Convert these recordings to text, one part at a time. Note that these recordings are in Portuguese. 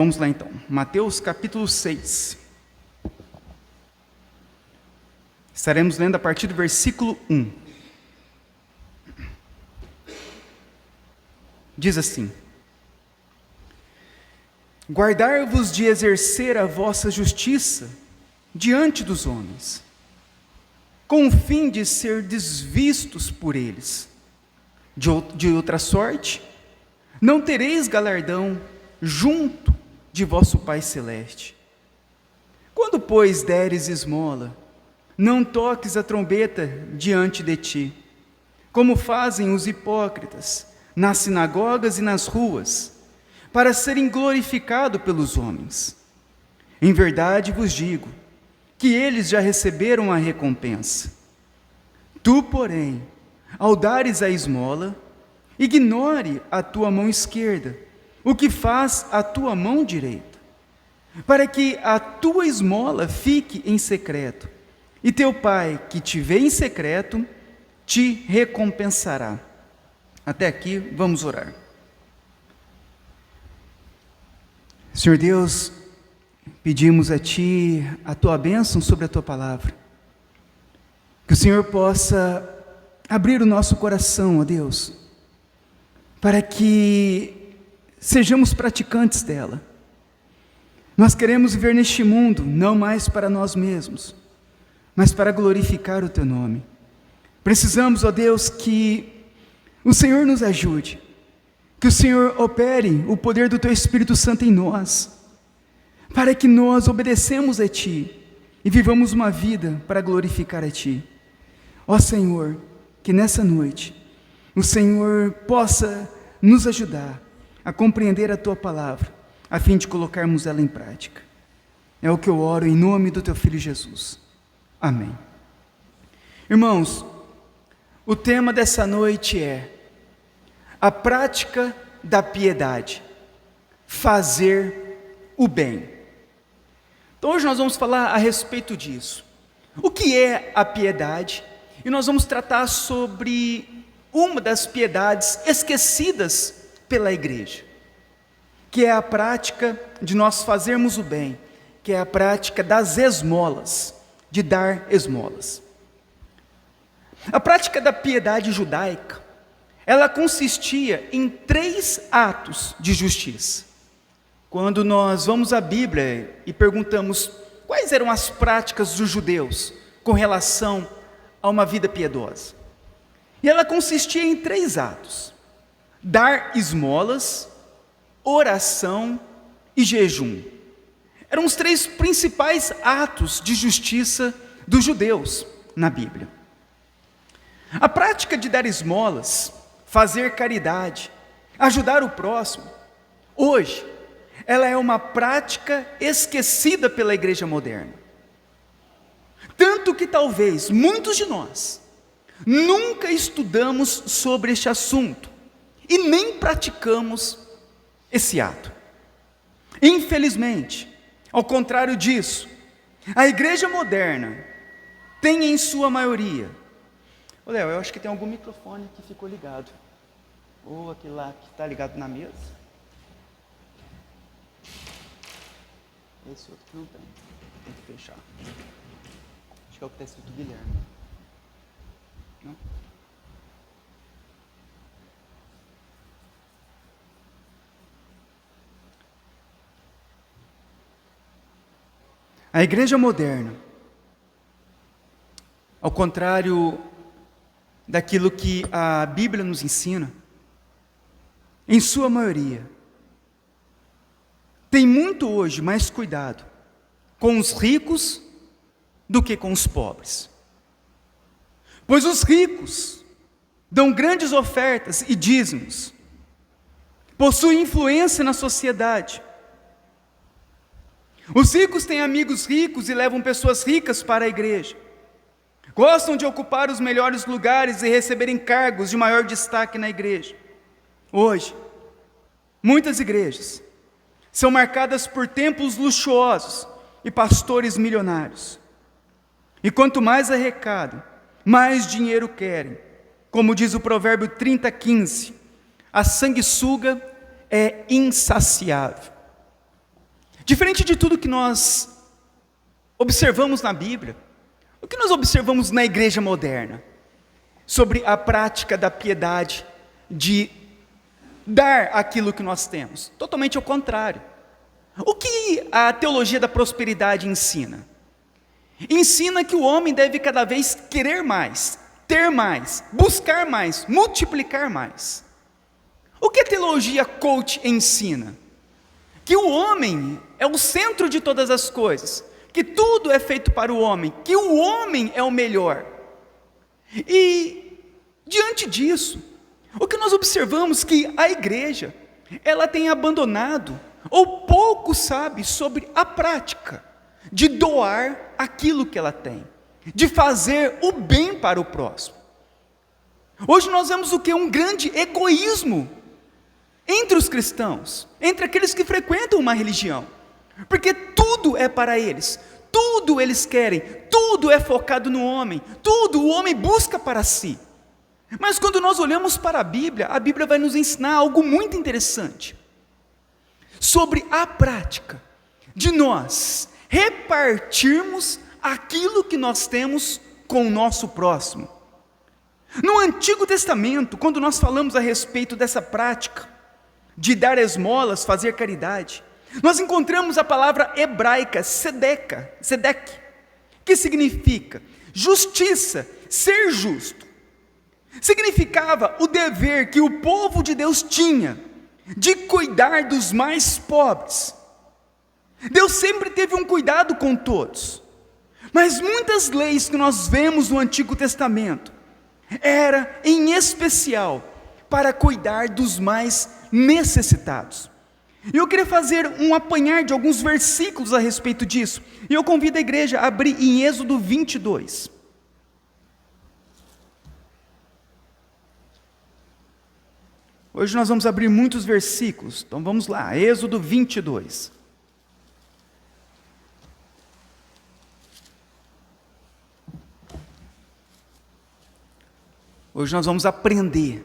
Vamos lá então, Mateus capítulo 6. Estaremos lendo a partir do versículo 1. Diz assim: Guardai-vos de exercer a vossa justiça diante dos homens, com o fim de ser desvistos por eles. De outra sorte, não tereis galardão junto de vosso Pai Celeste. Quando, pois, deres esmola, não toques a trombeta diante de ti, como fazem os hipócritas nas sinagogas e nas ruas, para serem glorificados pelos homens. Em verdade vos digo, que eles já receberam a recompensa. Tu, porém, ao dares a esmola, ignore a tua mão esquerda, o que faz a tua mão direita, para que a tua esmola fique em secreto, e teu Pai, que te vê em secreto, te recompensará. Até aqui, vamos orar. Senhor Deus, pedimos a Ti a Tua bênção sobre a Tua palavra, que o Senhor possa abrir o nosso coração, ó Deus, para que sejamos praticantes dela. Nós queremos viver neste mundo, não mais para nós mesmos, mas para glorificar o Teu nome. Precisamos, ó Deus, que o Senhor nos ajude, que o Senhor opere o poder do Teu Espírito Santo em nós, para que nós obedecemos a Ti e vivamos uma vida para glorificar a Ti. Ó Senhor, que nessa noite o Senhor possa nos ajudar a compreender a Tua palavra, a fim de colocarmos ela em prática. É o que eu oro em nome do Teu Filho Jesus. Amém. Irmãos, o tema dessa noite é a prática da piedade, fazer o bem. Então hoje nós vamos falar a respeito disso. O que é a piedade? E nós vamos tratar sobre uma das piedades esquecidas pela igreja, que é a prática de nós fazermos o bem, que é a prática das esmolas, de dar esmolas. A prática da piedade judaica, ela consistia em 3 atos de justiça. Quando nós vamos à Bíblia e perguntamos quais eram as práticas dos judeus com relação a uma vida piedosa, e ela consistia em 3 atos: dar esmolas, oração e jejum. Eram os 3 principais atos de justiça dos judeus na Bíblia. A prática de dar esmolas, fazer caridade, ajudar o próximo, hoje, ela é uma prática esquecida pela igreja moderna. Tanto que talvez muitos de nós nunca estudamos sobre este assunto e nem praticamos esse ato. Infelizmente, ao contrário disso, a igreja moderna tem em sua maioria... Ô Léo, eu acho que tem algum microfone que ficou ligado, ou aquele lá que está ligado na mesa. Esse outro que não tem que fechar. Acho que é o que está escrito Guilherme. Não? A igreja moderna, ao contrário daquilo que a Bíblia nos ensina, em sua maioria, tem muito hoje mais cuidado com os ricos do que com os pobres. Pois os ricos dão grandes ofertas e dízimos, possuem influência na sociedade. Os ricos têm amigos ricos e levam pessoas ricas para a igreja. Gostam de ocupar os melhores lugares e receberem cargos de maior destaque na igreja. Hoje, muitas igrejas são marcadas por templos luxuosos e pastores milionários. E quanto mais arrecadam, mais dinheiro querem. Como diz o provérbio 30:15, a sanguessuga é insaciável. Diferente de tudo que nós observamos na Bíblia, o que nós observamos na igreja moderna, sobre a prática da piedade, de dar aquilo que nós temos, totalmente ao contrário. O que a teologia da prosperidade ensina? Ensina que o homem deve cada vez querer mais, ter mais, buscar mais, multiplicar mais. O que a teologia coach ensina? Que o homem é o centro de todas as coisas, que tudo é feito para o homem, que o homem é o melhor. E diante disso, o que nós observamos que a igreja, ela tem abandonado, ou pouco sabe sobre a prática de doar aquilo que ela tem, de fazer o bem para o próximo. Hoje nós vemos o que? Um grande egoísmo entre os cristãos, entre aqueles que frequentam uma religião, porque tudo é para eles, tudo eles querem, tudo é focado no homem, tudo o homem busca para si. Mas quando nós olhamos para a Bíblia vai nos ensinar algo muito interessante, sobre a prática de nós repartirmos aquilo que nós temos com o nosso próximo. No Antigo Testamento, quando nós falamos a respeito dessa prática de dar esmolas, fazer caridade, nós encontramos a palavra hebraica tzedek, que significa justiça, ser justo. Significava o dever que o povo de Deus tinha de cuidar dos mais pobres. Deus sempre teve um cuidado com todos, mas muitas leis que nós vemos no Antigo Testamento era em especial para cuidar dos mais necessitados. E eu queria fazer um apanhar de alguns versículos a respeito disso, e eu convido a igreja a abrir em Êxodo 22. Hoje nós vamos abrir muitos versículos, então vamos lá, Êxodo 22. Hoje nós vamos aprender,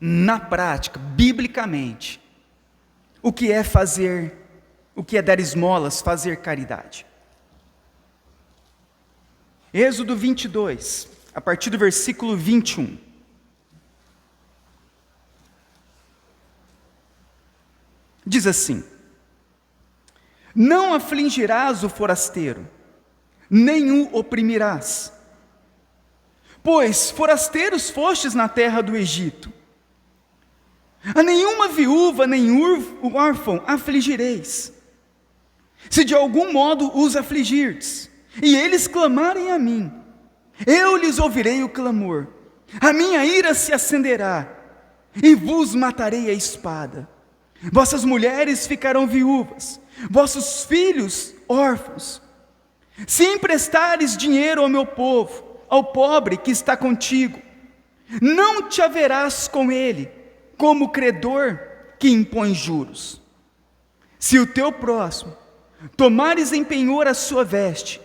na prática, biblicamente, o que é fazer, o que é dar esmolas, fazer caridade. Êxodo 22, a partir do versículo 21. Diz assim: não afligirás o forasteiro, nem o oprimirás, pois forasteiros fostes na terra do Egito. A nenhuma viúva nem órfão afligireis. Se de algum modo os afligirdes, e eles clamarem a mim, eu lhes ouvirei o clamor, a minha ira se acenderá, e vos matarei a espada. Vossas mulheres ficarão viúvas, vossos filhos órfãos. Se emprestares dinheiro ao meu povo, ao pobre que está contigo, não te haverás com ele, como credor que impõe juros. Se o teu próximo tomares em penhor a sua veste,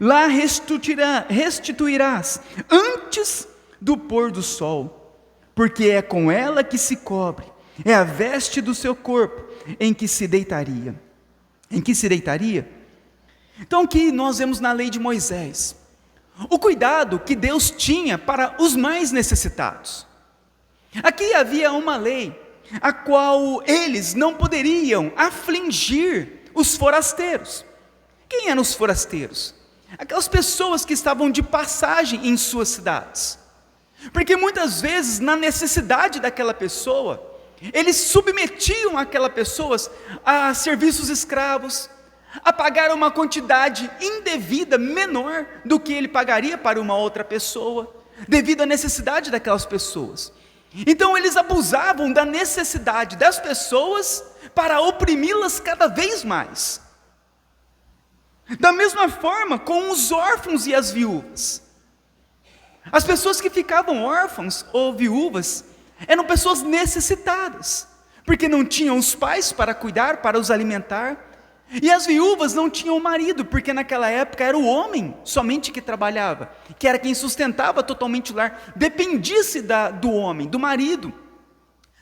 lá restituirás antes do pôr do sol, porque é com ela que se cobre, é a veste do seu corpo em que se deitaria. Em que se deitaria? Então aqui nós vemos na lei de Moisés o cuidado que Deus tinha para os mais necessitados. Aqui havia uma lei a qual eles não poderiam afligir os forasteiros. Quem eram os forasteiros? Aquelas pessoas que estavam de passagem em suas cidades. Porque muitas vezes, na necessidade daquela pessoa, eles submetiam aquela pessoa a serviços escravos, a pagar uma quantidade indevida menor do que ele pagaria para uma outra pessoa, devido à necessidade daquelas pessoas. Então eles abusavam da necessidade das pessoas para oprimi-las cada vez mais. Da mesma forma com os órfãos e as viúvas. As pessoas que ficavam órfãos ou viúvas eram pessoas necessitadas, porque não tinham os pais para cuidar, para os alimentar, e as viúvas não tinham marido, porque naquela época era o homem somente que trabalhava, que era quem sustentava totalmente o lar, dependia-se do homem, do marido,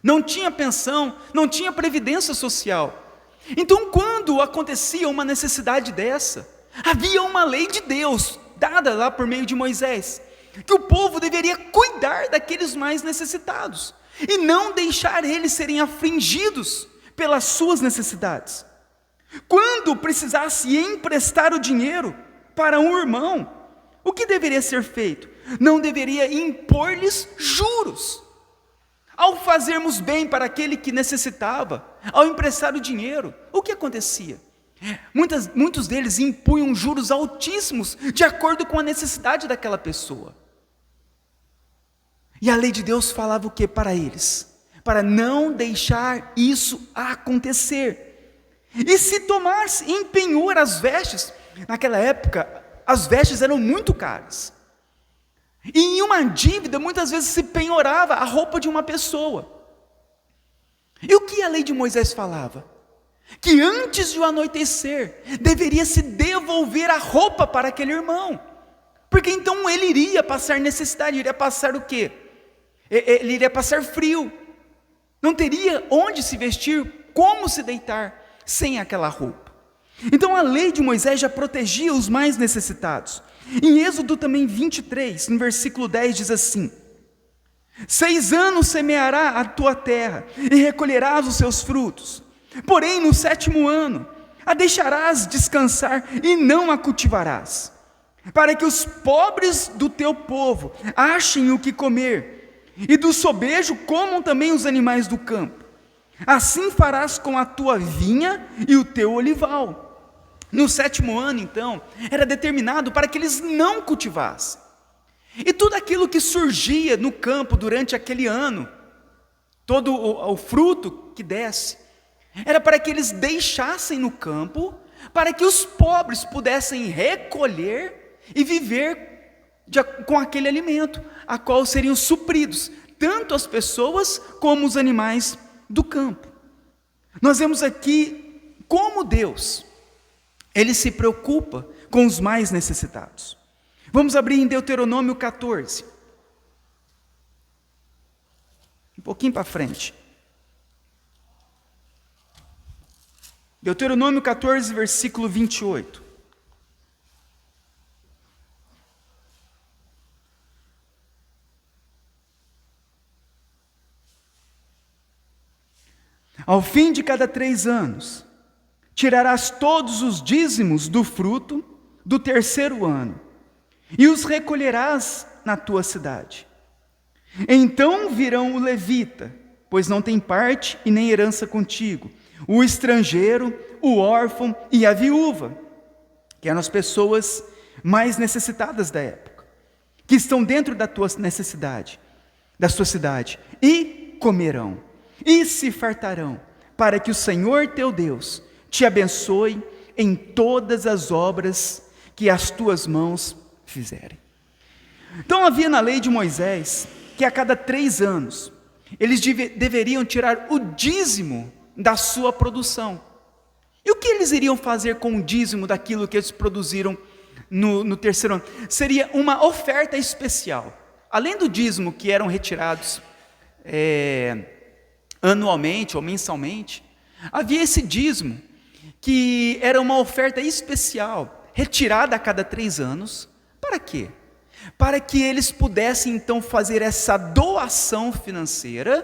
não tinha pensão, não tinha previdência social. Então, quando acontecia uma necessidade dessa, havia uma lei de Deus, dada lá por meio de Moisés, que o povo deveria cuidar daqueles mais necessitados, e não deixar eles serem afligidos pelas suas necessidades. Quando precisasse emprestar o dinheiro para um irmão, o que deveria ser feito? Não deveria impor-lhes juros. Ao fazermos bem para aquele que necessitava, ao emprestar o dinheiro, o que acontecia? Muitos deles impunham juros altíssimos, de acordo com a necessidade daquela pessoa. E a lei de Deus falava o que para eles? Para não deixar isso acontecer. E se tomasse em penhor as vestes, naquela época, as vestes eram muito caras. E em uma dívida, muitas vezes se penhorava a roupa de uma pessoa. E o que a lei de Moisés falava? Que antes de o anoitecer, deveria se devolver a roupa para aquele irmão. Porque então ele iria passar necessidade, iria passar o quê? Ele iria passar frio. Não teria onde se vestir, como se deitar sem aquela roupa. Então a lei de Moisés já protegia os mais necessitados. Em Êxodo também 23, no versículo 10 diz assim: 6 anos semeará a tua terra e recolherás os seus frutos. Porém no 7º ano a deixarás descansar e não a cultivarás, para que os pobres do teu povo achem o que comer, e do sobejo comam também os animais do campo. Assim farás com a tua vinha e o teu olival. No 7º ano, então, era determinado para que eles não cultivassem. E tudo aquilo que surgia no campo durante aquele ano, todo o fruto que desce, era para que eles deixassem no campo, para que os pobres pudessem recolher e viver com aquele alimento, a qual seriam supridos, tanto as pessoas como os animais do campo. Nós vemos aqui como Deus, Ele se preocupa com os mais necessitados. Vamos abrir em Deuteronômio 14. Um pouquinho para frente. Deuteronômio 14, versículo 28. Ao fim de cada 3 anos, tirarás todos os dízimos do fruto do 3º ano, e os recolherás na tua cidade. Então virão o levita, pois não tem parte e nem herança contigo, o estrangeiro, o órfão e a viúva, que eram as pessoas mais necessitadas da época, que estão dentro da tua necessidade, da sua cidade, e comerão. E se fartarão, para que o Senhor teu Deus te abençoe em todas as obras que as tuas mãos fizerem. Então havia na lei de Moisés que a cada 3 anos eles deveriam tirar o dízimo da sua produção. E o que eles iriam fazer com o dízimo daquilo que eles produziram no 3º ano? Seria uma oferta especial. Além do dízimo que eram retirados anualmente ou mensalmente, havia esse dízimo, que era uma oferta especial, retirada a cada 3 anos, para quê? Para que eles pudessem então fazer essa doação financeira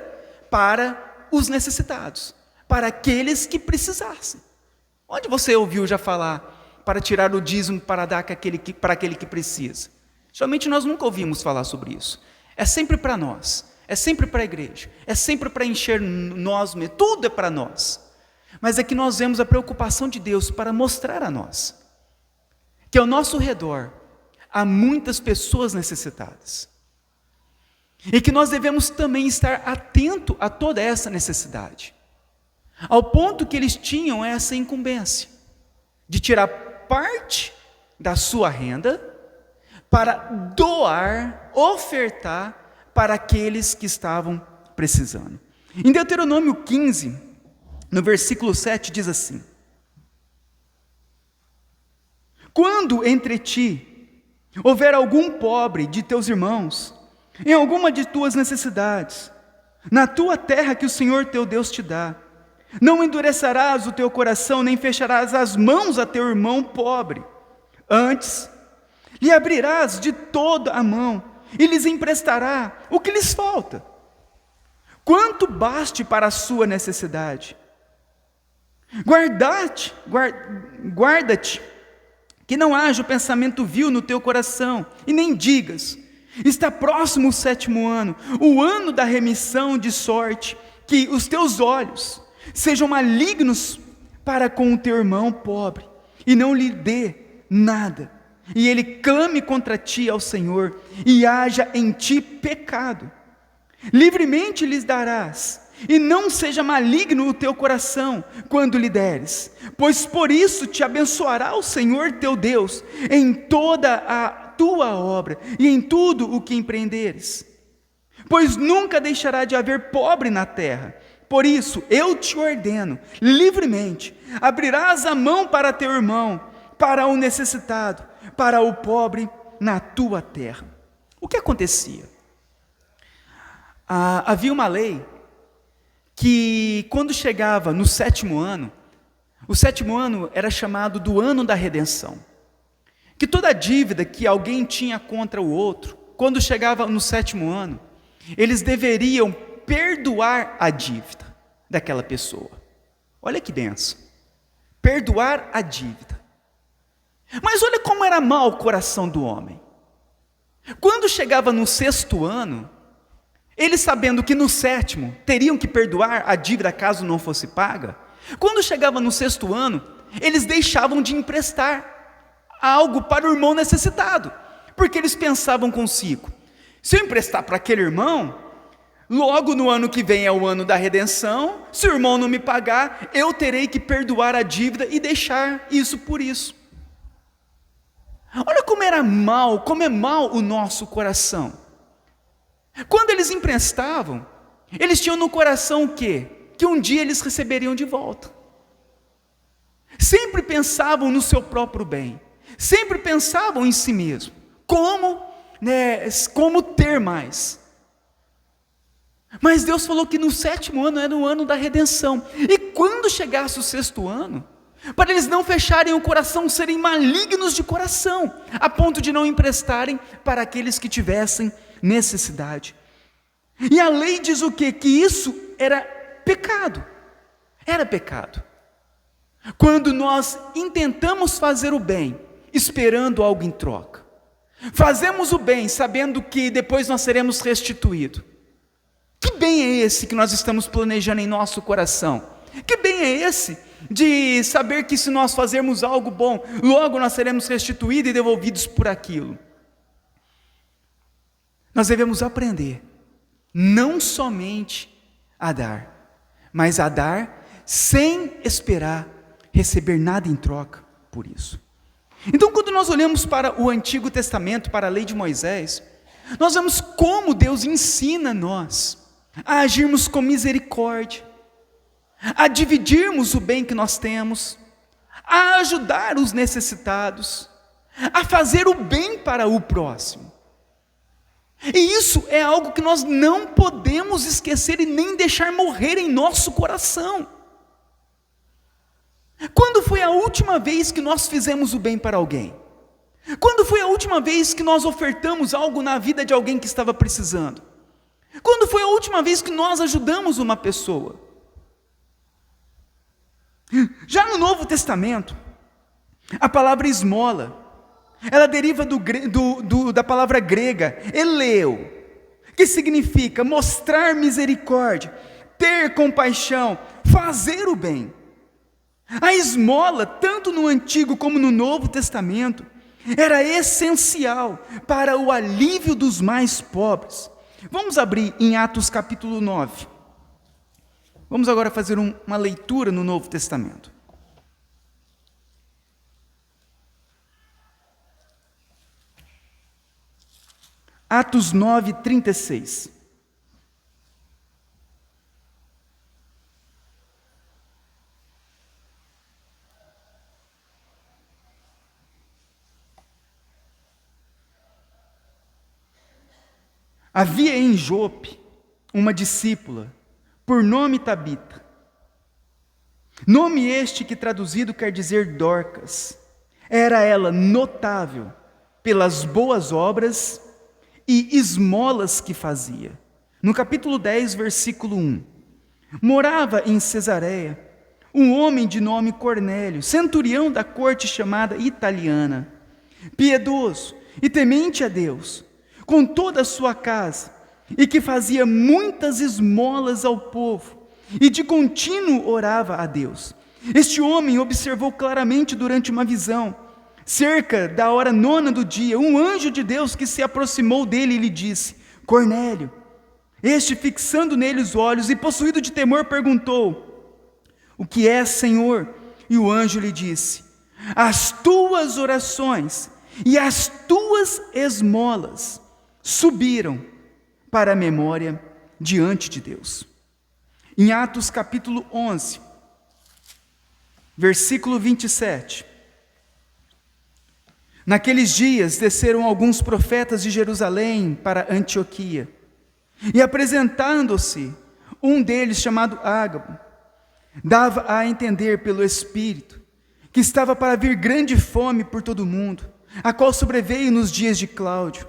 para os necessitados, para aqueles que precisassem. Onde você ouviu já falar para tirar o dízimo para dar para aquele que precisa? Somente nós nunca ouvimos falar sobre isso. É sempre para nós. É sempre para a igreja, é sempre para encher nós mesmos, tudo é para nós. Mas é que nós vemos a preocupação de Deus para mostrar a nós que ao nosso redor há muitas pessoas necessitadas. E que nós devemos também estar atento a toda essa necessidade. Ao ponto que eles tinham essa incumbência de tirar parte da sua renda para doar, ofertar para aqueles que estavam precisando. Em Deuteronômio 15, no versículo 7, diz assim: quando entre ti houver algum pobre de teus irmãos, em alguma de tuas necessidades, na tua terra que o Senhor teu Deus te dá, Não endurecerás o teu coração, nem fecharás as mãos a teu irmão pobre. Antes, lhe abrirás de toda a mão, e lhes emprestará o que lhes falta, quanto baste para a sua necessidade. Guarda-te, que não haja o pensamento vil no teu coração, e nem digas: está próximo o 7º ano, o ano da remissão, de sorte que os teus olhos sejam malignos para com o teu irmão pobre, e não lhe dê nada, e ele clame contra ti ao Senhor, e haja em ti pecado. Livremente lhes darás, e não seja maligno o teu coração quando lhe deres, pois por isso te abençoará o Senhor teu Deus em toda a tua obra e em tudo o que empreenderes, pois nunca deixará de haver pobre na terra. Por isso eu te ordeno, livremente abrirás a mão para teu irmão, para o necessitado, para o pobre na tua terra. O que acontecia? Havia uma lei que, quando chegava no 7º ano, o 7º ano era chamado do ano da redenção, que toda dívida que alguém tinha contra o outro, quando chegava no 7º ano, eles deveriam perdoar a dívida daquela pessoa. Olha que benção, perdoar a dívida. Mas olha como era mau o coração do homem. Quando chegava no 6º ano, eles, sabendo que no 7º teriam que perdoar a dívida caso não fosse paga, quando chegava no 6º ano, eles deixavam de emprestar algo para o irmão necessitado, porque eles pensavam consigo: se eu emprestar para aquele irmão, logo no ano que vem é o ano da redenção, se o irmão não me pagar, eu terei que perdoar a dívida e deixar isso por isso. Olha como era mal, como é mal o nosso coração. Quando eles emprestavam, eles tinham no coração o quê? Que um dia eles receberiam de volta. Sempre pensavam no seu próprio bem, sempre pensavam em si mesmo, como ter mais. Mas Deus falou que no 7º ano era o ano da redenção, e quando chegasse o 6º ano, para eles não fecharem o coração, serem malignos de coração, a ponto de não emprestarem para aqueles que tivessem necessidade. E a lei diz o quê? Que isso era pecado. Era pecado. Quando nós intentamos fazer o bem, esperando algo em troca. Fazemos o bem, sabendo que depois nós seremos restituídos. Que bem é esse que nós estamos planejando em nosso coração? Que bem é esse de saber que se nós fazermos algo bom, logo nós seremos restituídos e devolvidos por aquilo? Nós devemos aprender não somente a dar, mas a dar sem esperar receber nada em troca por isso. Então, quando nós olhamos para o Antigo Testamento, para a lei de Moisés, nós vemos como Deus ensina nós a agirmos com misericórdia, a dividirmos o bem que nós temos, a ajudar os necessitados, a fazer o bem para o próximo. E isso é algo que nós não podemos esquecer e nem deixar morrer em nosso coração. Quando foi a última vez que nós fizemos o bem para alguém? Quando foi a última vez que nós ofertamos algo na vida de alguém que estava precisando? Quando foi a última vez que nós ajudamos uma pessoa? Já no Novo Testamento, a palavra esmola, ela deriva da palavra grega, eleu, que significa mostrar misericórdia, ter compaixão, fazer o bem. A esmola, tanto no Antigo como no Novo Testamento, era essencial para o alívio dos mais pobres. Vamos abrir em Atos capítulo 9. Vamos agora fazer uma leitura no Novo Testamento. Atos 9, 36. Havia em Jope uma discípula, por nome Tabita, Nome este que traduzido quer dizer Dorcas. Era ela notável pelas boas obras e esmolas que fazia. No capítulo 10, versículo 1. Morava em Cesareia um homem de nome Cornélio, centurião da corte chamada italiana, piedoso e temente a Deus, com toda a sua casa, e que fazia muitas esmolas ao povo, e de contínuo orava a Deus. Este homem observou claramente durante uma visão, cerca da hora 9 do dia, um anjo de Deus que se aproximou dele e lhe disse: Cornélio. Este, fixando nele os olhos e possuído de temor, perguntou: o que é, Senhor? E o anjo lhe disse: as tuas orações e as tuas esmolas subiram para a memória diante de Deus. Em Atos capítulo 11, versículo 27. Naqueles dias desceram alguns profetas de Jerusalém para Antioquia, e apresentando-se, um deles chamado Ágabo, dava a entender pelo Espírito que estava para vir grande fome por todo o mundo, a qual sobreveio nos dias de Cláudio.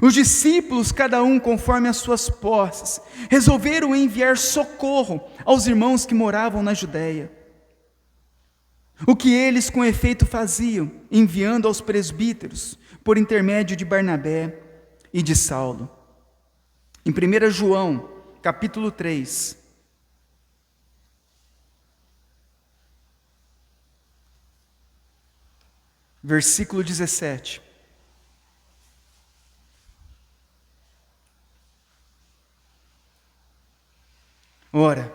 Os discípulos, cada um conforme as suas posses, resolveram enviar socorro aos irmãos que moravam na Judéia. O que eles com efeito faziam, enviando aos presbíteros, por intermédio de Barnabé e de Saulo. Em 1 João, capítulo 3, versículo 17. Ora,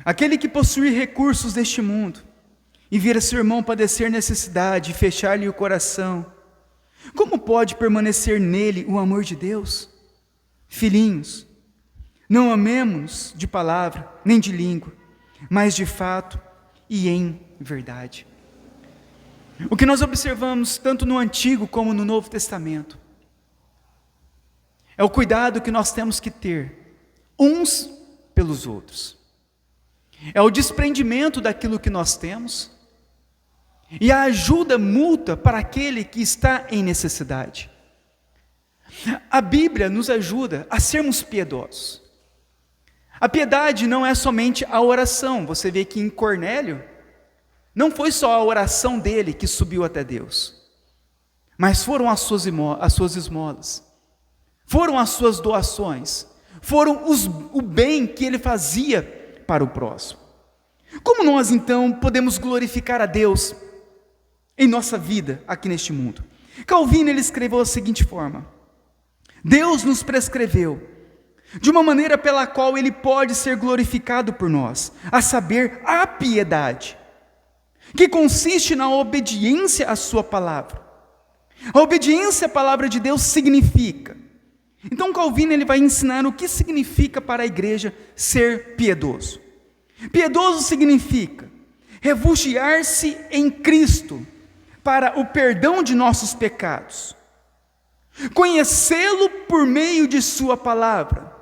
aquele que possuir recursos deste mundo, e vir a seu irmão padecer necessidade e fechar-lhe o coração, como pode permanecer nele o amor de Deus? Filhinhos, não amemos de palavra, nem de língua, mas de fato e em verdade. O que nós observamos tanto no Antigo como no Novo Testamento é o cuidado que nós temos que ter uns pelos outros. É o desprendimento daquilo que nós temos e a ajuda mútua para aquele que está em necessidade. A Bíblia nos ajuda a sermos piedosos. A piedade não é somente a oração. Você vê que em Cornélio, não foi só a oração dele que subiu até Deus, mas foram as suas esmolas, foram as suas doações, foram o bem que ele fazia para o próximo. Como nós então podemos glorificar a Deus em nossa vida aqui neste mundo? Calvino ele escreveu da seguinte forma: Deus nos prescreveu de uma maneira pela qual ele pode ser glorificado por nós, a saber, a piedade, que consiste na obediência à sua palavra. A obediência à palavra de Deus significa. Então Calvino ele vai ensinar o que significa para a igreja ser piedoso. Piedoso significa refugiar-se em Cristo para o perdão de nossos pecados, conhecê-lo por meio de sua palavra,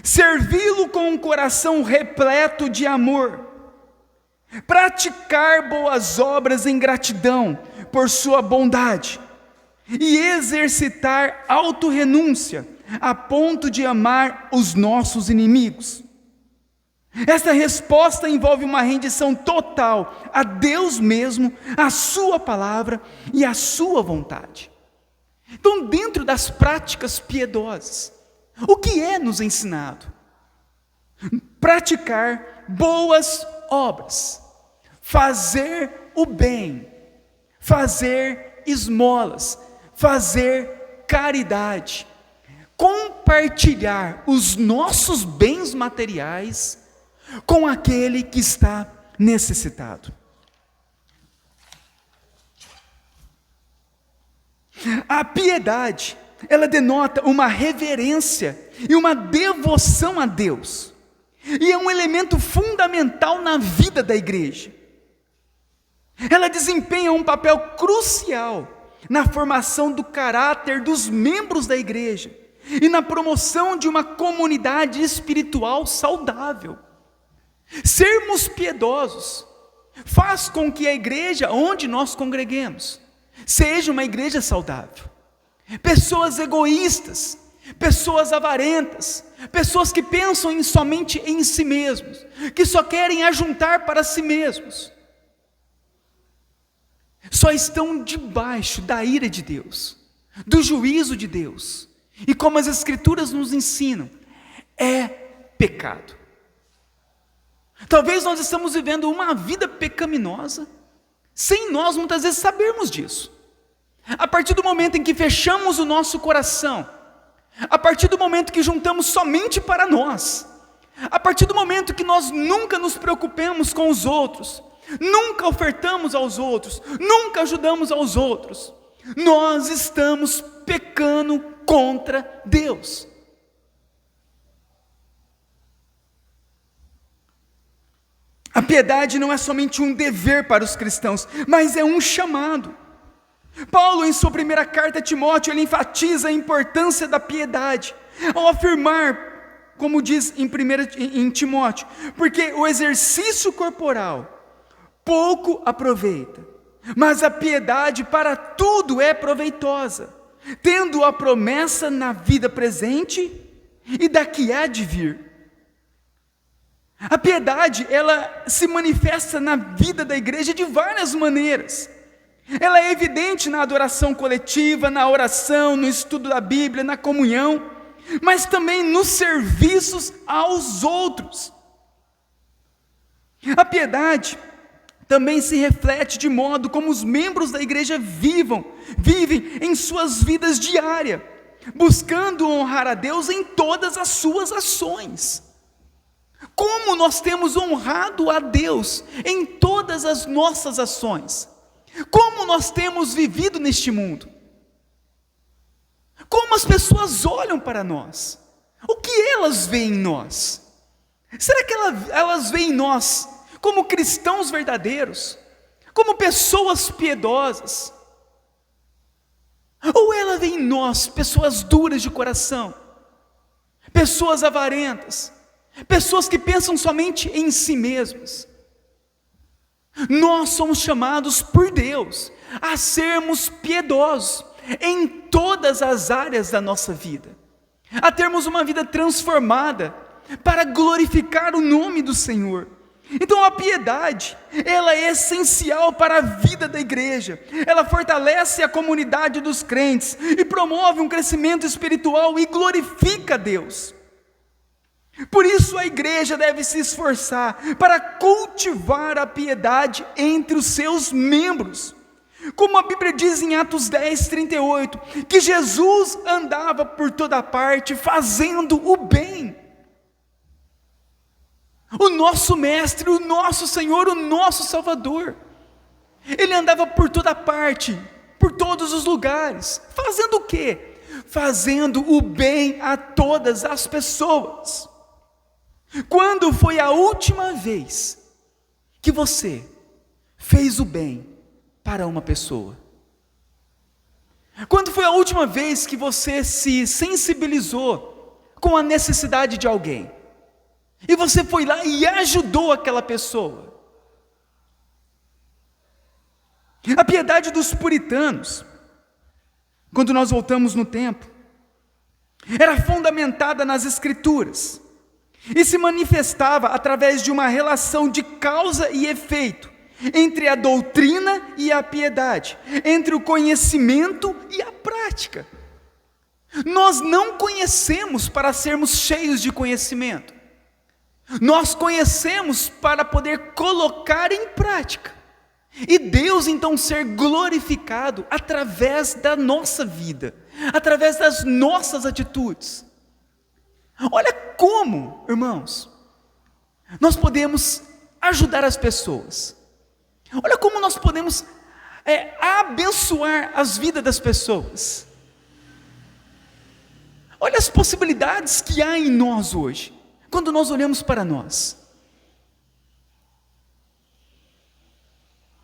servi-lo com um coração repleto de amor, praticar boas obras em gratidão por sua bondade e exercitar autorrenúncia a ponto de amar os nossos inimigos. Esta resposta envolve uma rendição total a Deus mesmo, a sua palavra e a sua vontade. Então, dentro das práticas piedosas, o que é nos ensinado? Praticar boas obras, fazer o bem, fazer esmolas, fazer caridade, compartilhar os nossos bens materiais com aquele que está necessitado. A piedade, ela denota uma reverência e uma devoção a Deus, e é um elemento fundamental na vida da igreja. Ela desempenha um papel crucial na formação do caráter dos membros da igreja e na promoção de uma comunidade espiritual saudável. Sermos piedosos faz com que a igreja onde nós congreguemos seja uma igreja saudável. Pessoas egoístas, pessoas avarentas, pessoas que pensam somente em si mesmos, que só querem ajuntar para si mesmos, só estão debaixo da ira de Deus, do juízo de Deus. E como as Escrituras nos ensinam, é pecado. Talvez nós estamos vivendo uma vida pecaminosa, sem nós muitas vezes sabermos disso. A partir do momento em que fechamos o nosso coração, a partir do momento que juntamos somente para nós, a partir do momento que nós nunca nos preocupamos com os outros, nunca ofertamos aos outros, nunca ajudamos aos outros, nós estamos pecando contra Deus. A piedade não é somente um dever para os cristãos, mas é um chamado. Paulo, em sua primeira carta a Timóteo, ele enfatiza a importância da piedade, ao afirmar, como diz em Timóteo, porque o exercício corporal pouco aproveita, mas a piedade para tudo é proveitosa, tendo a promessa na vida presente e da que há de vir. A piedade, ela se manifesta na vida da igreja de várias maneiras. Ela é evidente na adoração coletiva, na oração, no estudo da Bíblia, na comunhão, mas também nos serviços aos outros. A piedade também se reflete de modo como os membros da igreja vivem em suas vidas diárias, buscando honrar a Deus em todas as suas ações. Como nós temos honrado a Deus em todas as nossas ações? Como nós temos vivido neste mundo? Como as pessoas olham para nós? O que elas veem em nós? Será que elas veem em nós como cristãos verdadeiros? Como pessoas piedosas? Ou ela vê em nós pessoas duras de coração? Pessoas avarentas? Pessoas que pensam somente em si mesmas? Nós somos chamados por Deus a sermos piedosos em todas as áreas da nossa vida, a termos uma vida transformada para glorificar o nome do Senhor. Então a piedade, ela é essencial para a vida da igreja, ela fortalece a comunidade dos crentes e promove um crescimento espiritual e glorifica a Deus. Por isso a igreja deve se esforçar para cultivar a piedade entre os seus membros. Como a Bíblia diz em Atos 10:38, que Jesus andava por toda parte fazendo o bem. O nosso mestre, o nosso Senhor, o nosso Salvador, ele andava por toda parte, por todos os lugares, fazendo o quê? Fazendo o bem a todas as pessoas. Quando foi a última vez que você fez o bem para uma pessoa? Quando foi a última vez que você se sensibilizou com a necessidade de alguém? E você foi lá e ajudou aquela pessoa? A piedade dos puritanos, quando nós voltamos no tempo, era fundamentada nas Escrituras e se manifestava através de uma relação de causa e efeito entre a doutrina e a piedade, entre o conhecimento e a prática. Nós não conhecemos para sermos cheios de conhecimento, nós conhecemos para poder colocar em prática, e Deus então ser glorificado através da nossa vida, através das nossas atitudes. Olha como, irmãos, nós podemos ajudar as pessoas. Olha como nós podemos abençoar as vidas das pessoas. Olha as possibilidades que há em nós hoje, quando nós olhamos para nós.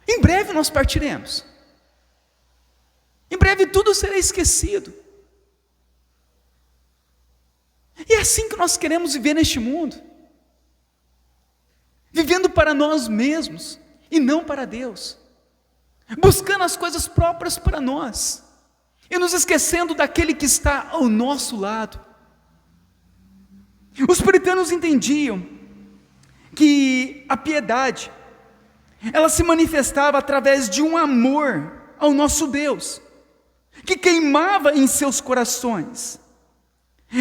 Em breve nós partiremos. Em breve tudo será esquecido. E é assim que nós queremos viver neste mundo. vivendo para nós mesmos e não para Deus, buscando as coisas próprias para nós e nos esquecendo daquele que está ao nosso lado. Os puritanos entendiam que a piedade, ela se manifestava através de um amor ao nosso Deus, que queimava em seus corações.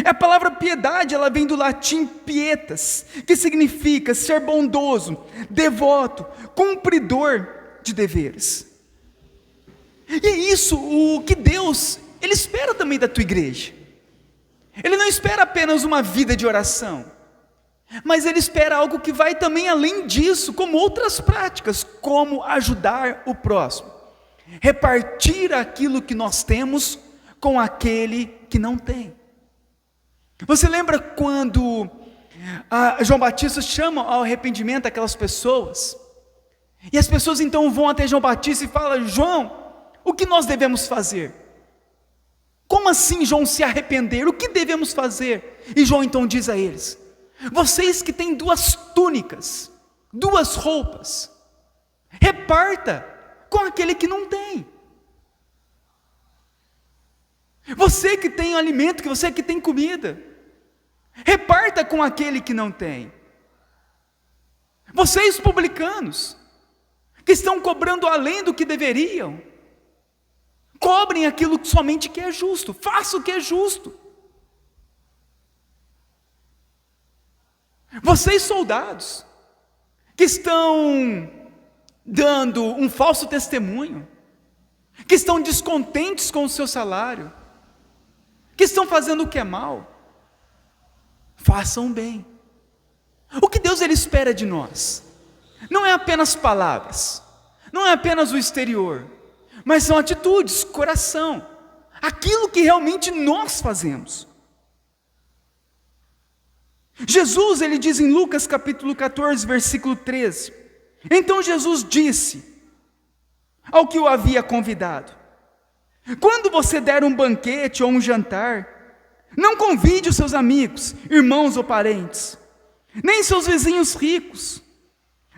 A palavra piedade, ela vem do latim pietas, que significa ser bondoso, devoto, cumpridor de deveres. E é isso o que Deus, Ele espera também da tua igreja. Ele não espera apenas uma vida de oração, mas Ele espera algo que vai também além disso, como outras práticas, como ajudar o próximo, repartir aquilo que nós temos com aquele que não tem. Você lembra quando João Batista chama ao arrependimento aquelas pessoas? E as pessoas então vão até João Batista e falam: João, o que nós devemos fazer? Como assim, João, se arrepender? O que devemos fazer? E João então diz a eles: vocês que têm 2 túnicas, 2 roupas, reparta com aquele que não tem. Você que tem alimento, você que tem comida, reparta com aquele que não tem. Vocês publicanos, que estão cobrando além do que deveriam, cobrem aquilo que somente que é justo, faça o que é justo. Vocês soldados, que estão dando um falso testemunho, que estão descontentes com o seu salário, que estão fazendo o que é mal, façam bem. O que Deus Ele espera de nós não é apenas palavras, não é apenas o exterior, mas são atitudes, coração, aquilo que realmente nós fazemos. Jesus, Ele diz em Lucas capítulo 14, versículo 13, então Jesus disse ao que o havia convidado: quando você der um banquete ou um jantar, não convide os seus amigos, irmãos ou parentes, nem seus vizinhos ricos.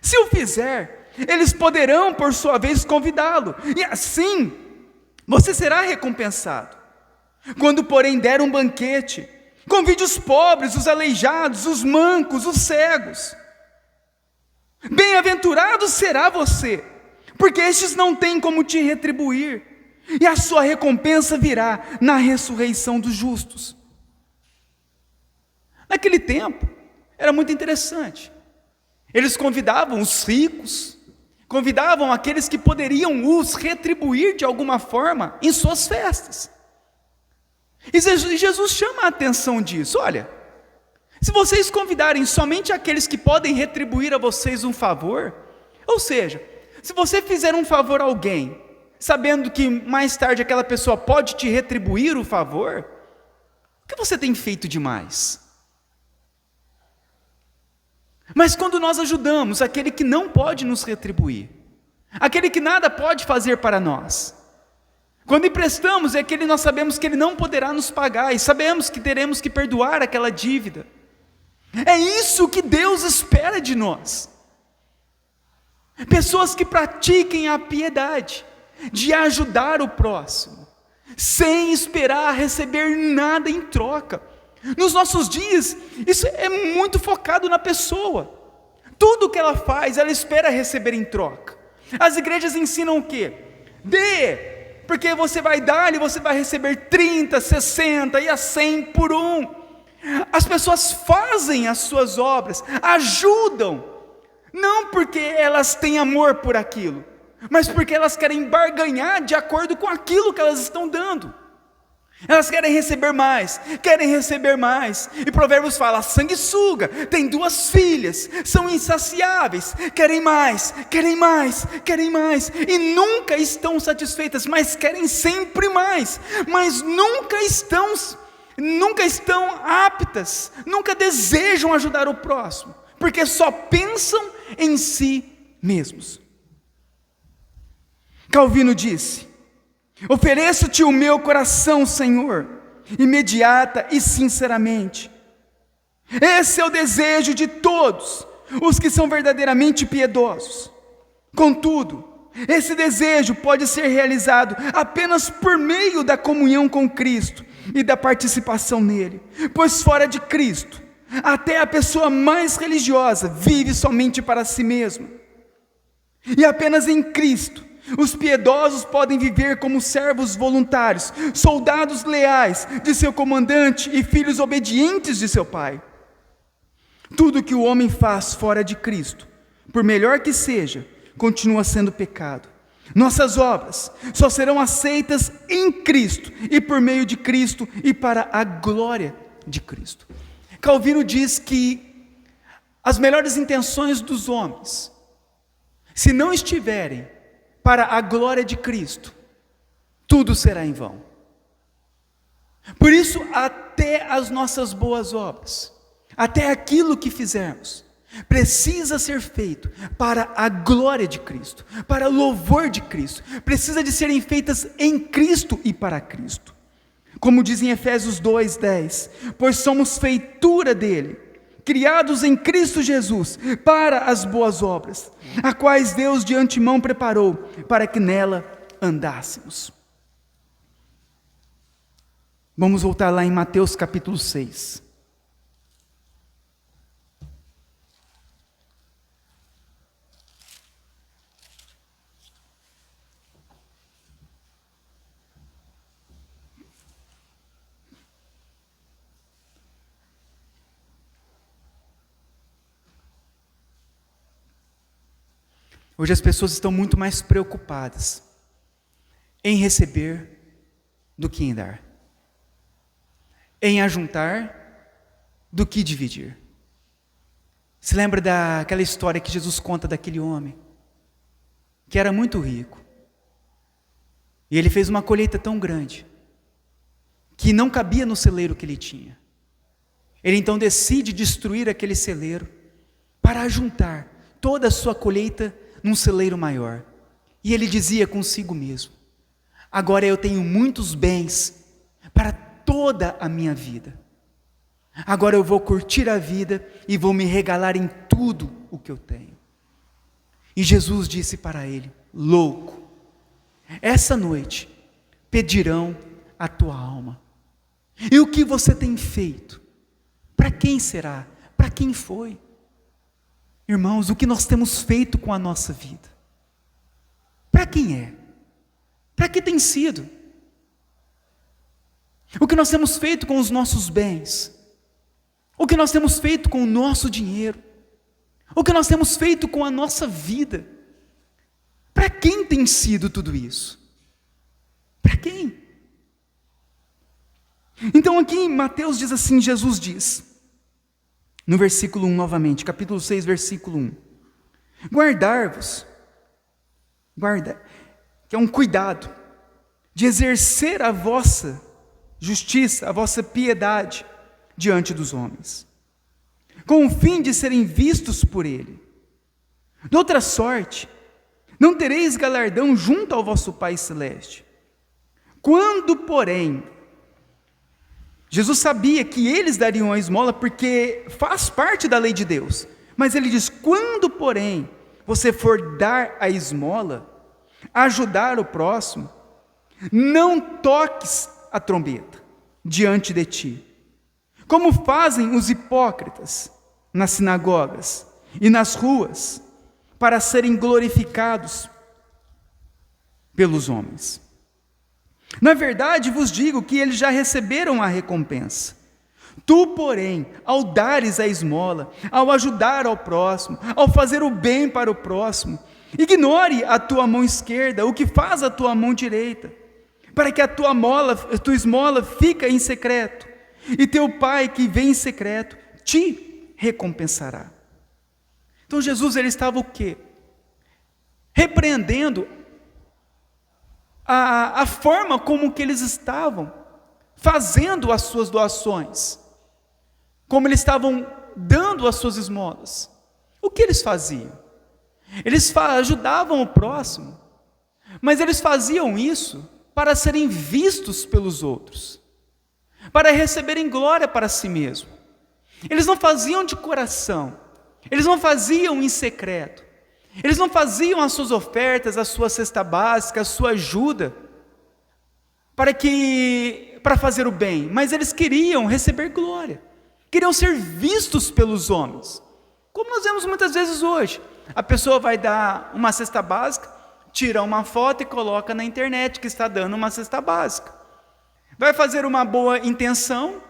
Se o fizer, eles poderão por sua vez convidá-lo, e assim você será recompensado. Quando porém der um banquete, convide os pobres, os aleijados, os mancos, os cegos. Bem-aventurado será você, porque estes não têm como te retribuir, e a sua recompensa virá na ressurreição dos justos. Naquele tempo, era muito interessante. Eles convidavam os ricos, convidavam aqueles que poderiam os retribuir de alguma forma em suas festas. E Jesus chama a atenção disso: olha, se vocês convidarem somente aqueles que podem retribuir a vocês um favor, ou seja, se você fizer um favor a alguém, sabendo que mais tarde aquela pessoa pode te retribuir o favor, o que você tem feito demais? Mas quando nós ajudamos aquele que não pode nos retribuir, aquele que nada pode fazer para nós, quando emprestamos, é aquele que nós sabemos que ele não poderá nos pagar, e sabemos que teremos que perdoar aquela dívida, é isso que Deus espera de nós. Pessoas que pratiquem a piedade, de ajudar o próximo, sem esperar receber nada em troca. Nos nossos dias, isso é muito focado na pessoa. Tudo que ela faz, ela espera receber em troca. As igrejas ensinam o quê? Dê, porque você vai dar e você vai receber 30, 60 e a 100 por um. As pessoas fazem as suas obras, ajudam, não porque elas têm amor por aquilo, mas porque elas querem barganhar de acordo com aquilo que elas estão dando. Elas querem receber mais, e Provérbios fala: sanguessuga, tem 2 filhas, são insaciáveis, querem mais, e nunca estão satisfeitas, mas querem sempre mais, mas nunca estão aptas, nunca desejam ajudar o próximo, porque só pensam em si mesmos. Calvino disse: ofereço-te o meu coração, Senhor, imediata e sinceramente. Esse é o desejo de todos os que são verdadeiramente piedosos. Contudo, esse desejo pode ser realizado apenas por meio da comunhão com Cristo e da participação nele, pois fora de Cristo, até a pessoa mais religiosa vive somente para si mesma. E apenas em Cristo, os piedosos podem viver como servos voluntários, soldados leais de seu comandante e filhos obedientes de seu pai. Tudo que o homem faz fora de Cristo, por melhor que seja, continua sendo pecado. Nossas obras só serão aceitas em Cristo e por meio de Cristo e para a glória de Cristo. Calvino diz que as melhores intenções dos homens, se não estiverem para a glória de Cristo, tudo será em vão. Por isso, até as nossas boas obras, até aquilo que fizermos, precisa ser feito para a glória de Cristo, para o louvor de Cristo, precisa de serem feitas em Cristo e para Cristo. Como diz em Efésios 2:10, pois somos feitura dele, criados em Cristo Jesus, para as boas obras, a quais Deus de antemão preparou, para que nela andássemos. Vamos voltar lá em Mateus capítulo 6. Hoje as pessoas estão muito mais preocupadas em receber do que em dar, em ajuntar do que dividir. Se lembra daquela história que Jesus conta daquele homem que era muito rico e ele fez uma colheita tão grande que não cabia no celeiro que ele tinha. Ele então decide destruir aquele celeiro para ajuntar toda a sua colheita num celeiro maior. E ele dizia consigo mesmo: agora eu tenho muitos bens para toda a minha vida. Agora eu vou curtir a vida e vou me regalar em tudo o que eu tenho. E Jesus disse para ele: louco, essa noite pedirão a tua alma. E o que você tem feito? Para quem será? Para quem foi? Irmãos, o que nós temos feito com a nossa vida? Para quem é? Para que tem sido? O que nós temos feito com os nossos bens? O que nós temos feito com o nosso dinheiro? O que nós temos feito com a nossa vida? Para quem tem sido tudo isso? Para quem? Então aqui em Mateus diz assim, Jesus diz, no versículo 1 novamente, capítulo 6, versículo 1. Guardar-vos, que é um cuidado, de exercer a vossa justiça, a vossa piedade diante dos homens, com o fim de serem vistos por ele. De outra sorte, não tereis galardão junto ao vosso Pai Celeste. Quando, porém, Jesus sabia que eles dariam a esmola porque faz parte da lei de Deus. Mas ele diz, quando, porém, você for dar a esmola, ajudar o próximo, não toques a trombeta diante de ti, como fazem os hipócritas nas sinagogas e nas ruas, para serem glorificados pelos homens. Na verdade vos digo que eles já receberam a recompensa. Tu, porém, ao dares a esmola, ao ajudar ao próximo, ao fazer o bem para o próximo, ignore a tua mão esquerda o que faz a tua mão direita, para que a tua esmola fique em secreto, e teu Pai que vem em secreto te recompensará. Então Jesus, ele estava o quê? Repreendendo a forma como que eles estavam fazendo as suas doações, como eles estavam dando as suas esmolas. O que eles faziam? Eles ajudavam o próximo, mas eles faziam isso para serem vistos pelos outros, para receberem glória para si mesmo. Eles não faziam de coração, Eles não faziam em secreto. Eles não faziam as suas ofertas, a sua cesta básica, a sua ajuda para fazer o bem, mas eles queriam receber glória. Queriam ser vistos pelos homens. Como nós vemos muitas vezes hoje. A pessoa vai dar uma cesta básica, tira uma foto e coloca na internet que está dando uma cesta básica. Vai fazer uma boa intenção,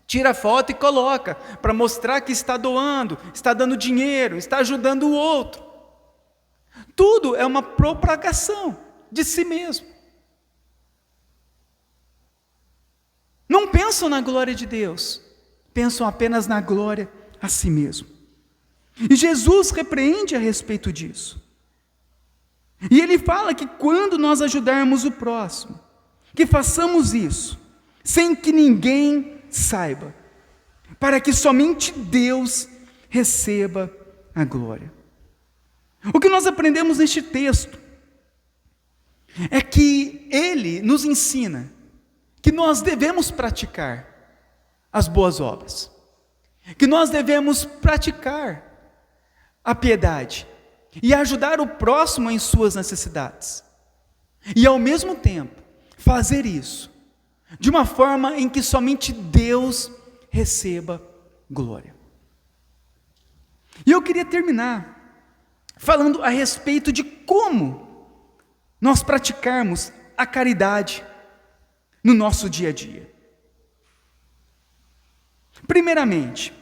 tira a foto e coloca, para mostrar que está doando, está dando dinheiro, está ajudando o outro. Tudo é uma propagação de si mesmo. Não pensam na glória de Deus, pensam apenas na glória a si mesmo. E Jesus repreende a respeito disso. E ele fala que quando nós ajudarmos o próximo, que façamos isso, sem que ninguém saiba, para que somente Deus receba a glória. O que nós aprendemos neste texto é que ele nos ensina que nós devemos praticar as boas obras, que nós devemos praticar a piedade e ajudar o próximo em suas necessidades, e ao mesmo tempo fazer isso de uma forma em que somente Deus receba glória. E eu queria terminar falando a respeito de como nós praticarmos a caridade no nosso dia a dia. Primeiramente,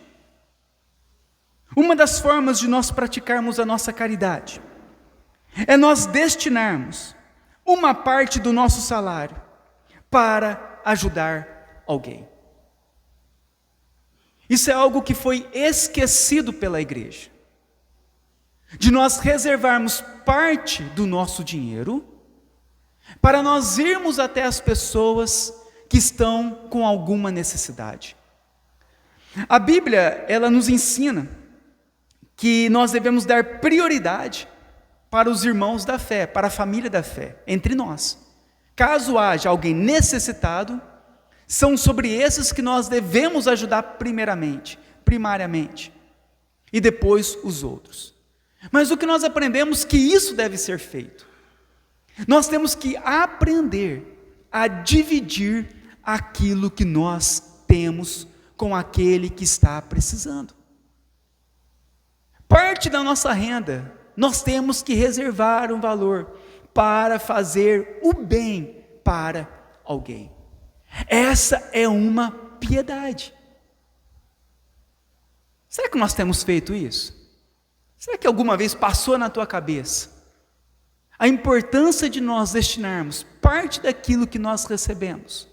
uma das formas de nós praticarmos a nossa caridade é nós destinarmos uma parte do nosso salário para ajudar alguém. Isso é algo que foi esquecido pela igreja, de nós reservarmos parte do nosso dinheiro para nós irmos até as pessoas que estão com alguma necessidade. A Bíblia, ela nos ensina que nós devemos dar prioridade para os irmãos da fé, para a família da fé, entre nós. Caso haja alguém necessitado, são sobre esses que nós devemos ajudar primariamente, e depois os outros. Mas o que nós aprendemos que isso deve ser feito? Nós temos que aprender a dividir aquilo que nós temos com aquele que está precisando. Parte da nossa renda, nós temos que reservar um valor para fazer o bem para alguém. Essa é uma piedade. Será que nós temos feito isso? Será que alguma vez passou na tua cabeça a importância de nós destinarmos parte daquilo que nós recebemos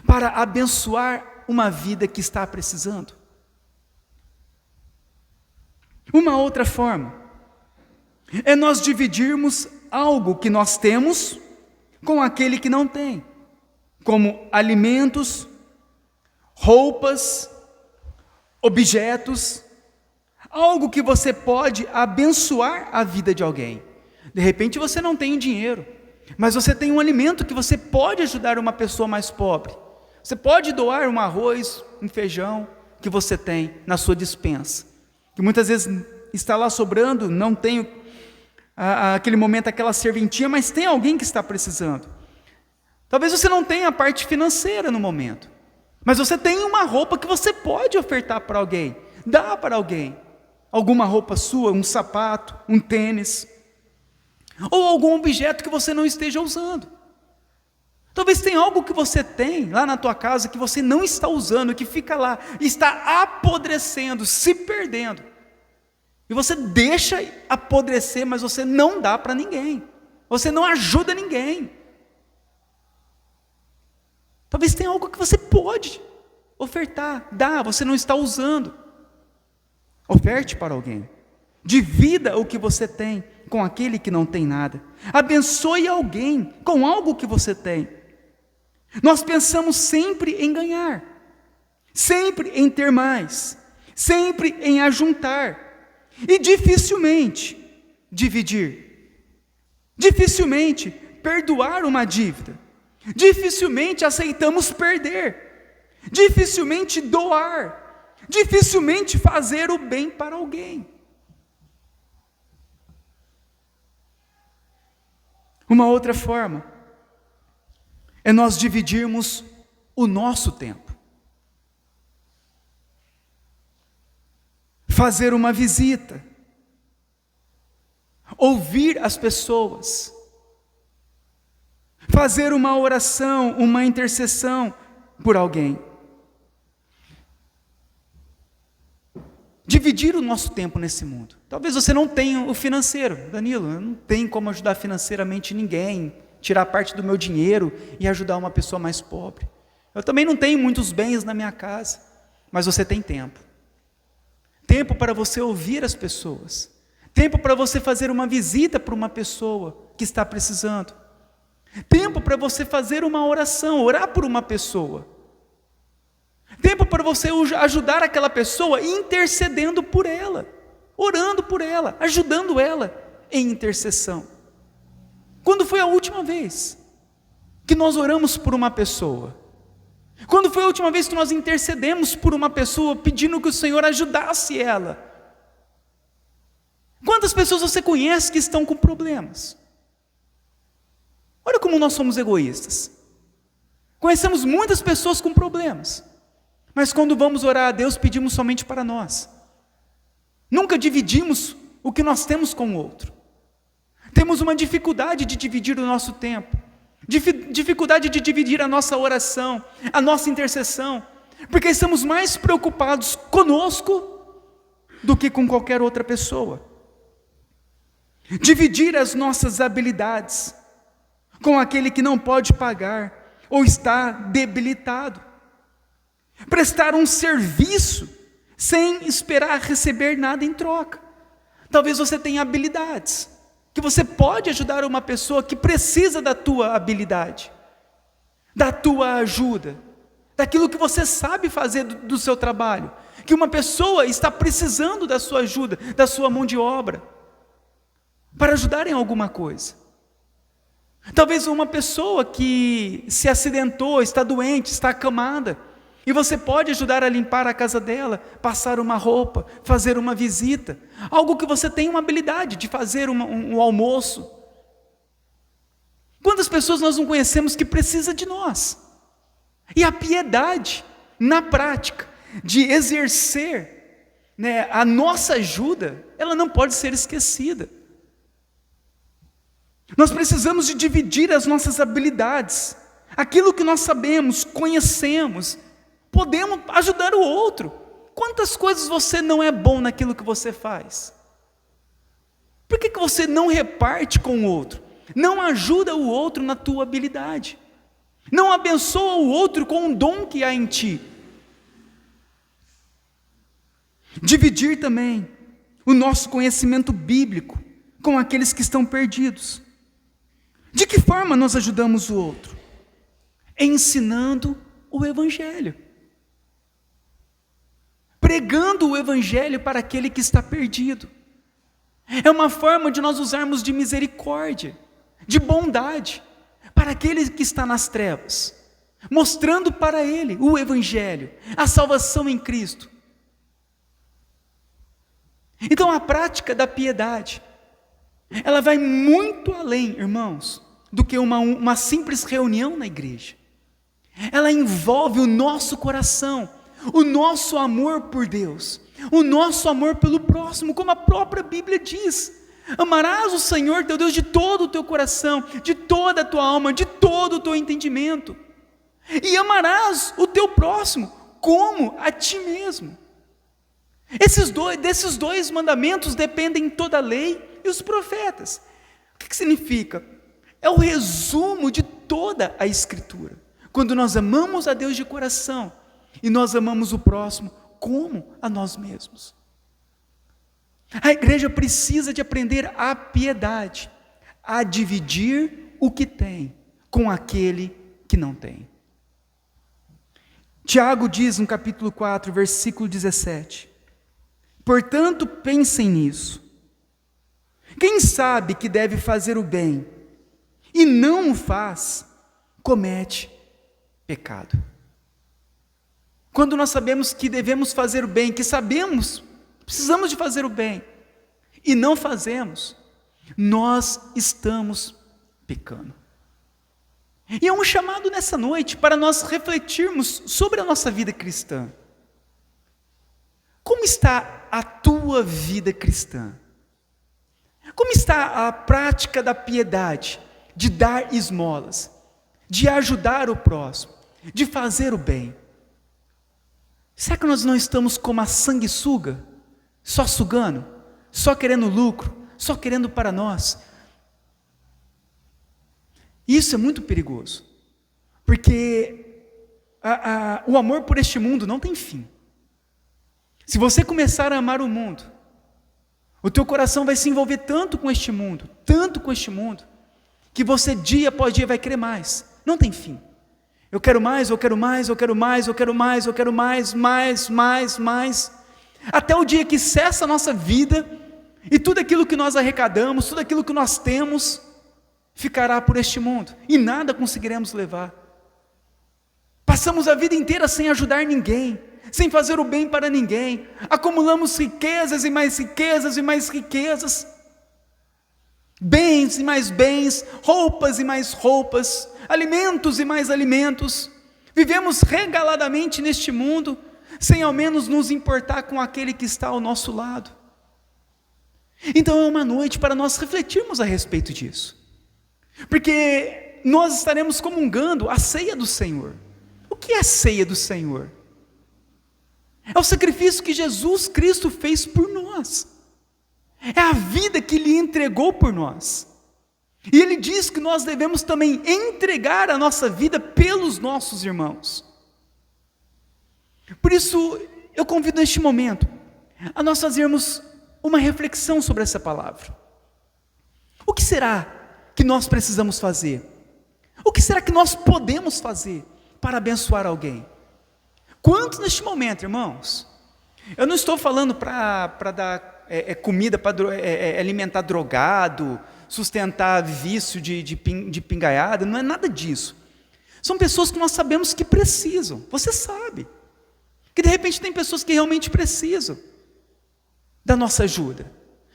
para abençoar uma vida que está precisando? Uma outra forma é nós dividirmos algo que nós temos com aquele que não tem, como alimentos, roupas, objetos, algo que você pode abençoar a vida de alguém. De repente você não tem dinheiro, mas você tem um alimento que você pode ajudar uma pessoa mais pobre. Você pode doar um arroz, um feijão que você tem na sua despensa, que muitas vezes está lá sobrando, não tem aquele momento, aquela serventia, mas tem alguém que está precisando. Talvez você não tenha a parte financeira no momento, mas você tem uma roupa que você pode ofertar para alguém, dar para alguém, alguma roupa sua, um sapato, um tênis, ou algum objeto que você não esteja usando. Talvez tenha algo que você tem lá na tua casa que você não está usando, que fica lá, está apodrecendo, se perdendo. E você deixa apodrecer, mas você não dá para ninguém. Você não ajuda ninguém. Talvez tenha algo que você pode ofertar, dar, você não está usando. Oferte para alguém. Divida o que você tem com aquele que não tem nada. Abençoe alguém com algo que você tem. Nós pensamos sempre em ganhar, sempre em ter mais, sempre em ajuntar, e dificilmente dividir, dificilmente perdoar uma dívida, dificilmente aceitamos perder, dificilmente doar, dificilmente fazer o bem para alguém. Uma outra forma é nós dividirmos o nosso tempo. Fazer uma visita, ouvir as pessoas, fazer uma oração, uma intercessão por alguém. Dividir o nosso tempo nesse mundo. Talvez você não tenha o financeiro. Danilo, eu não tenho como ajudar financeiramente ninguém, tirar parte do meu dinheiro e ajudar uma pessoa mais pobre. Eu também não tenho muitos bens na minha casa, mas você tem tempo. Tempo para você ouvir as pessoas. Tempo para você fazer uma visita para uma pessoa que está precisando. Tempo para você fazer uma oração, orar por uma pessoa. Tempo para você ajudar aquela pessoa intercedendo por ela, orando por ela, ajudando ela em intercessão. Quando foi a última vez que nós oramos por uma pessoa? Quando foi a última vez que nós intercedemos por uma pessoa, pedindo que o Senhor ajudasse ela? Quantas pessoas você conhece que estão com problemas? Olha como nós somos egoístas. Conhecemos muitas pessoas com problemas, mas quando vamos orar a Deus, pedimos somente para nós. Nunca dividimos o que nós temos com o outro. Temos uma dificuldade de dividir o nosso tempo, dificuldade de dividir a nossa oração, a nossa intercessão, porque estamos mais preocupados conosco do que com qualquer outra pessoa. Dividir as nossas habilidades com aquele que não pode pagar ou está debilitado. Prestar um serviço sem esperar receber nada em troca. Talvez você tenha habilidades que você pode ajudar uma pessoa que precisa da tua habilidade, da tua ajuda, daquilo que você sabe fazer do seu trabalho, que uma pessoa está precisando da sua ajuda, da sua mão de obra, para ajudar em alguma coisa. Talvez uma pessoa que se acidentou, está doente, está acamada, e você pode ajudar a limpar a casa dela, passar uma roupa, fazer uma visita, algo que você tem uma habilidade de fazer um almoço. Quantas pessoas nós não conhecemos que precisa de nós? E a piedade, na prática, de exercer, a nossa ajuda, ela não pode ser esquecida. Nós precisamos de dividir as nossas habilidades, aquilo que nós sabemos, conhecemos, podemos ajudar o outro. Quantas coisas você não é bom naquilo que você faz? Por que você não reparte com o outro? Não ajuda o outro na tua habilidade? Não abençoa o outro com o dom que há em ti? Dividir também o nosso conhecimento bíblico com aqueles que estão perdidos. De que forma nós ajudamos o outro? Ensinando o Evangelho. Pregando o Evangelho para aquele que está perdido. É uma forma de nós usarmos de misericórdia, de bondade, para aquele que está nas trevas, mostrando para ele o Evangelho, a salvação em Cristo. Então a prática da piedade, ela vai muito além, irmãos, do que uma simples reunião na igreja. Ela envolve o nosso coração, o nosso amor por Deus, o nosso amor pelo próximo, como a própria Bíblia diz. Amarás o Senhor teu Deus de todo o teu coração, de toda a tua alma, de todo o teu entendimento, e amarás o teu próximo como a ti mesmo. Desses dois mandamentos dependem toda a lei e os profetas. O que significa? É o resumo de toda a Escritura. Quando nós amamos a Deus de coração e nós amamos o próximo como a nós mesmos. A igreja precisa de aprender a piedade, a dividir o que tem com aquele que não tem. Tiago diz no capítulo 4, versículo 17: portanto, pensem nisso. Quem sabe que deve fazer o bem e não o faz, comete pecado. quando nós sabemos que devemos fazer o bem, que sabemos, precisamos de fazer o bem, e não fazemos, nós estamos pecando. E é um chamado nessa noite para nós refletirmos sobre a nossa vida cristã. Como está a tua vida cristã? Como está a prática da piedade, de dar esmolas, de ajudar o próximo, de fazer o bem? Será que nós não estamos como a sanguessuga, só sugando, só querendo lucro, só querendo para nós? Isso é muito perigoso, porque o amor por este mundo não tem fim. Se você começar a amar o mundo, o teu coração vai se envolver tanto com este mundo, que você dia após dia vai querer mais, não tem fim. Eu quero mais, eu quero mais, eu quero mais, eu quero mais, eu quero mais, mais, até o dia que cessa a nossa vida, e tudo aquilo que nós arrecadamos, tudo aquilo que nós temos, ficará por este mundo, e nada conseguiremos levar. Passamos a vida inteira sem ajudar ninguém, sem fazer o bem para ninguém, acumulamos riquezas e mais riquezas e mais riquezas, bens e mais bens, roupas e mais roupas, alimentos e mais alimentos, vivemos regaladamente neste mundo, sem ao menos nos importar com aquele que está ao nosso lado. Então é uma noite para nós refletirmos a respeito disso, porque nós estaremos comungando a ceia do Senhor. O que é a ceia do Senhor? É o sacrifício que Jesus Cristo fez por nós, é a vida que Ele entregou por nós, e Ele diz que nós devemos também entregar a nossa vida pelos nossos irmãos. Por isso, eu convido neste momento a nós fazermos uma reflexão sobre essa palavra. O que será que nós precisamos fazer? O que será que nós podemos fazer para abençoar alguém? Quantos neste momento, irmãos? Eu não estou falando para dar comida, para alimentar drogado, sustentar vício de pingaiada, não é nada disso. São pessoas que nós sabemos que precisam, você sabe, que de repente tem pessoas que realmente precisam da nossa ajuda,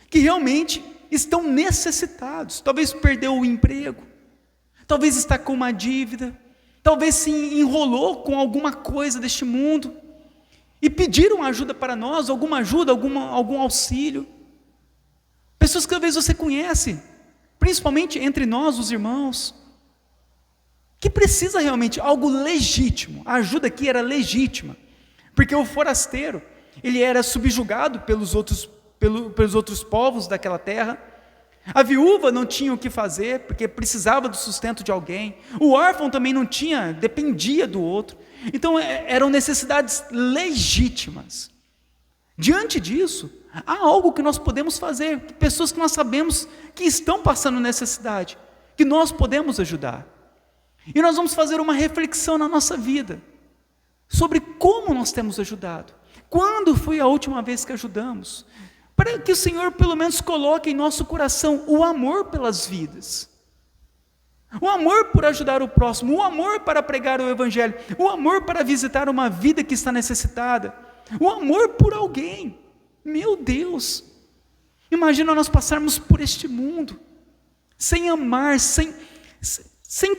que realmente estão necessitados, talvez perdeu o emprego, talvez está com uma dívida, talvez se enrolou com alguma coisa deste mundo, e pediram ajuda para nós, alguma ajuda, algum auxílio. Pessoas que talvez você conhece, principalmente entre nós, os irmãos, que precisa realmente algo legítimo. A ajuda aqui era legítima, porque o forasteiro, ele era subjugado pelos outros povos daquela terra. A viúva não tinha o que fazer, porque precisava do sustento de alguém. O órfão também não tinha, dependia do outro. Então eram necessidades legítimas. Diante disso, há algo que nós podemos fazer, pessoas que nós sabemos que estão passando necessidade, que nós podemos ajudar. E nós vamos fazer uma reflexão na nossa vida, sobre como nós temos ajudado. Quando foi a última vez que ajudamos? Para que o Senhor pelo menos coloque em nosso coração o amor pelas vidas, o amor por ajudar o próximo, o amor para pregar o Evangelho, o amor para visitar uma vida que está necessitada, o amor por alguém. Meu Deus, imagina nós passarmos por este mundo, sem amar, sem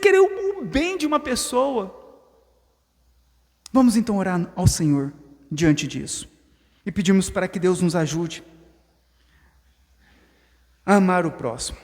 querer o bem de uma pessoa. Vamos então orar ao Senhor diante disso, e pedimos para que Deus nos ajude a amar o próximo.